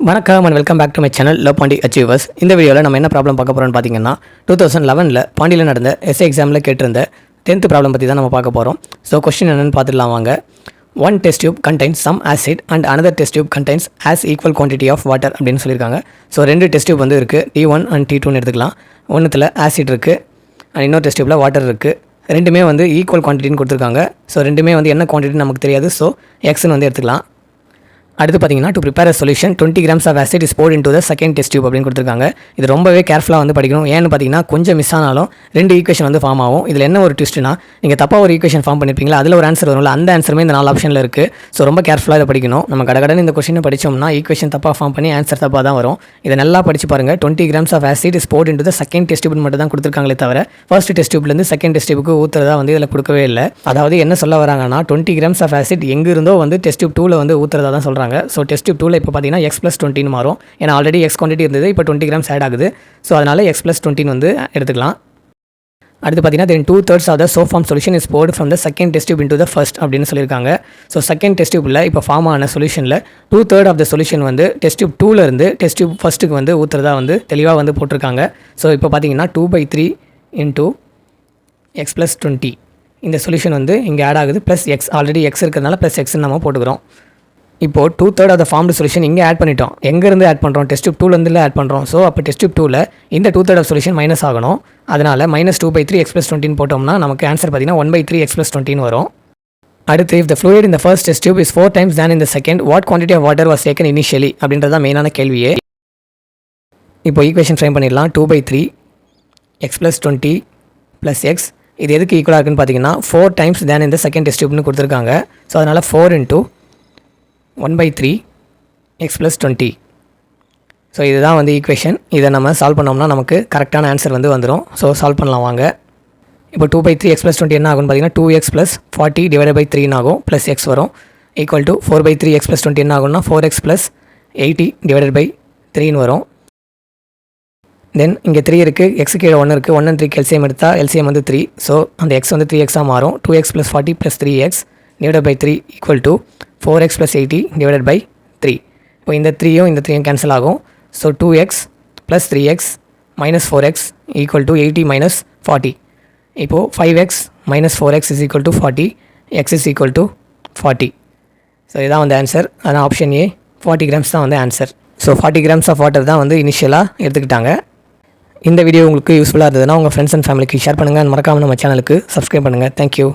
வணக்கம் and welcome back to my channel love Pandi achievers. இந்த வீடியோவில் நம்ம என்ன ப்ராப்ளம் பார்க்க போகிறோம்னு பார்த்தீங்கன்னா 2011 பாண்டியில் நடந்த எஸ்ஏ எக்ஸாமில் கேட்டிருந்த 10th ப்ராப்ளம் பற்றி தான் நம்ம பார்க்க போகிறோம். ஸோ கொஸ்டின் என்னென்னு பார்த்துடலாம் வாங்க. One test tube contains some acid and another test tube contains as equal quantity of water அப்படின்னு சொல்லியிருக்காங்க. ஸோ ரெண்டு டெஸ்ட் டியூப் வந்து இருக்குது, T1 அண்ட் T2ன்னு எடுத்துக்கலாம். ஒன்றுத்தில் ஆசிட் இருக்குது அண்ட் இன்னொரு டெஸ்ட் டியூப்பில் வாட்டர் இருக்குது. ரெண்டுமே வந்து ஈக்குவல் குவான்டிட்டின்னு கொடுத்துருக்காங்க. ஸோ ரெண்டுமே வந்து என்ன குவான்டிட்டி நமக்கு தெரியாது. ஸோ எக்ஸ்ன்னு வந்து எடுத்துக்கலாம். அடுத்து பார்த்தீங்கன்னா to prepare a solution 20 grams of acid is poured into the second test tube அப்படின்னு கொடுத்துருக்காங்க. இது ரொம்பவே கேர்ஃபுல்லாக வந்து படிக்கணும். ஏன்னு பார்த்தீங்கன்னா கொஞ்சம் மிஸ் ஆனாலும் ரெண்டு ஈக்குவேஷன் வந்து ஃபார்ம் ஆகும். இதில் என்ன ஒரு ட்விஸ்ட்னா, நீங்கள் தப்பாக ஒரு ஈக்குவேஷன் ஃபார்ம் பண்ணியிருப்பீங்களா, அதில் ஒரு ஆன்சர் வரும்ல, அந்த ஆன்சருமே இந்த 4 ஆப்ஷனில் இருக்குது. ஸோ ரொம்ப கேர்ஃபுல்லாக இதை படிக்கணும். நம்ம கடகடன்னு இந்த கொஸ்டினை படித்தோம்னா ஈக்குவேஷன் தப்பாக ஃபார்ம் பண்ணி ஆன்சர் தப்பாக தான் வரும். இதை நல்லா படிச்சு பாருங்கள். 20 grams of acid is poured into the second test tube மட்டும் தான் கொடுத்துருக்காங்களே தவிர ஃபர்ஸ்ட் டெஸ்ட் டியூப்லேருந்து செகண்ட் டெஸ்ட் டியூபுக்கு ஊற்றுறதா வந்து இதில் கொடுக்கவே இல்லை. அதாவது என்ன சொல்ல வராங்கன்னா 20 grams ஆஃப் ஆசிட் எங்கே இருந்தோ வந்து டெஸ்ட் டியூப் 2ல் வந்து ஊற்றுறதா தான் சொல்கிறாங்க. ஸோ டெஸ்ட் டியூப் இப்போ பார்த்தீங்கன்னா x+20 மாறும். ஏன்னா ஆல்ரெடி எக்ஸ் குவான்டிட்டி இருந்தது, இப்போ 20 grams ஆட் ஆகுது. ஸோ அதனால் x+20 வந்து எடுத்துக்கலாம். அடுத்து பார்த்தீங்கன்னா then 2/3 of the soap form solution is poured from the second test tube into the first அப்படின்னு சொல்லியிருக்காங்க. ஸோ செகண்ட் டெஸ்ட் டியூப்பில் இப்போ ஃபார்ம் ஆன சொல்யூஷனில் 2/3 ஆஃப் த சொல்யூஷன் வந்து டெஸ்ட் டியூப் 2ல் இருந்து டெஸ்ட் டியூப் ஃபஸ்ட்டுக்கு வந்து ஊற்றுறதா வந்து தெளிவாக வந்து போட்டிருக்காங்க. ஸோ இப்போ பார்த்தீங்கன்னா 2/3 into x+20 இந்த சொல்யூஷன் வந்து இங்கே ஆட் ஆகுது. ப்ளஸ் எக்ஸ் ஆல்ரெடி எக்ஸ் இருக்கிறதுனால ப்ளஸ் எக்ஸ்ன்னு நம்ம போட்டுக்கிறோம். இப்போது 2/3 ஆஃப் த ஃபார்ம்டு சொல்யூஷன் இங்கே ஆட் பண்ணிட்டோம். எங்கேருந்து ஆட் பண்ணுறோம்? டெஸ்ட் டியூப் 2லேருந்து ஆட் பண்ணுறோம். ஸோ அப்போ டெஸ்ட் டியூப் 2ல் இந்த 2/3 ஆஃப் சொல்யூஷன் மைனஸ் ஆகணும். அதனால் -2/3 x+20 போட்டோம்னா நமக்கு ஆன்சர் பார்த்தீங்கன்னா 1/3 x+20 வரும். அடுத்து if the fluid in the first test tube is 4 times than in the second, what quantity of water was taken initially அப்படின்றது தான் மெயினான கேள்வியே. இப்போ ஈக்குவேஷன் ஃப்ரேம் பண்ணிடலாம். 2/3 x+20 + x இது எதுக்கு ஈக்குவலாக இருக்குன்னு பார்த்தீங்கன்னா 4 times than in the second test tubeன்னு கொடுத்துருக்காங்க. ஸோ அதனால் 4 × 1/3 x+20. ஸோ இதுதான் வந்து ஈக்குவேஷன். இதை நம்ம சால்வ் பண்ணோம்னா நமக்கு கரெக்டான ஆன்சர் வந்து வந்துடும். ஸோ சால்வ் பண்ணலாம் வாங்க. இப்போ 2/3 x+20 என்ன ஆகும்னு பார்த்தீங்கன்னா 2x + 40 / 3 ஆகும். ப்ளஸ் எக்ஸ் வரும். ஈக்குவல் டு 4/3 x+20 என்ன ஆகும்னா 4x + 80 / 3 வரும். தென் இங்கே 3 இருக்குது, எக்ஸுக்கு கீழே 1 இருக்குது. 1 and 3 எல்சிஎம் எடுத்தால் எல்சிஎம் வந்து 3. ஸோ அந்த எக்ஸ் வந்து 3x மாறும். 2x + 40 + 3x / 3 equal to 4x + 80 / 3. இப்போ இந்த 3யும் இந்த 3யும் கேன்சல் ஆகும். So 2x + 3x - 4x equal to 80 - 40. இப்போது 5x - 4x = 40, x = 40. ஸோ இதுதான் வந்து ஆன்சர். அதான் ஆப்ஷன் ஏ 40 grams தான் வந்து answer. So 40 grams of water தான் வந்து இனிஷியலாக எடுத்துக்கிட்டாங்க. இந்த வீடியோ உங்களுக்கு யூஸ்ஃபுல்லாக இருந்ததுன்னா உங்கள் ஃப்ரெண்ட்ஸ் அண்ட் ஃபேமிலிக்கு ஷேர் பண்ணுங்கள். மறக்காமல் நம்ம சேனலுக்கு சப்ஸ்கிரைப் பண்ணுங்கள். தேங்க்யூ.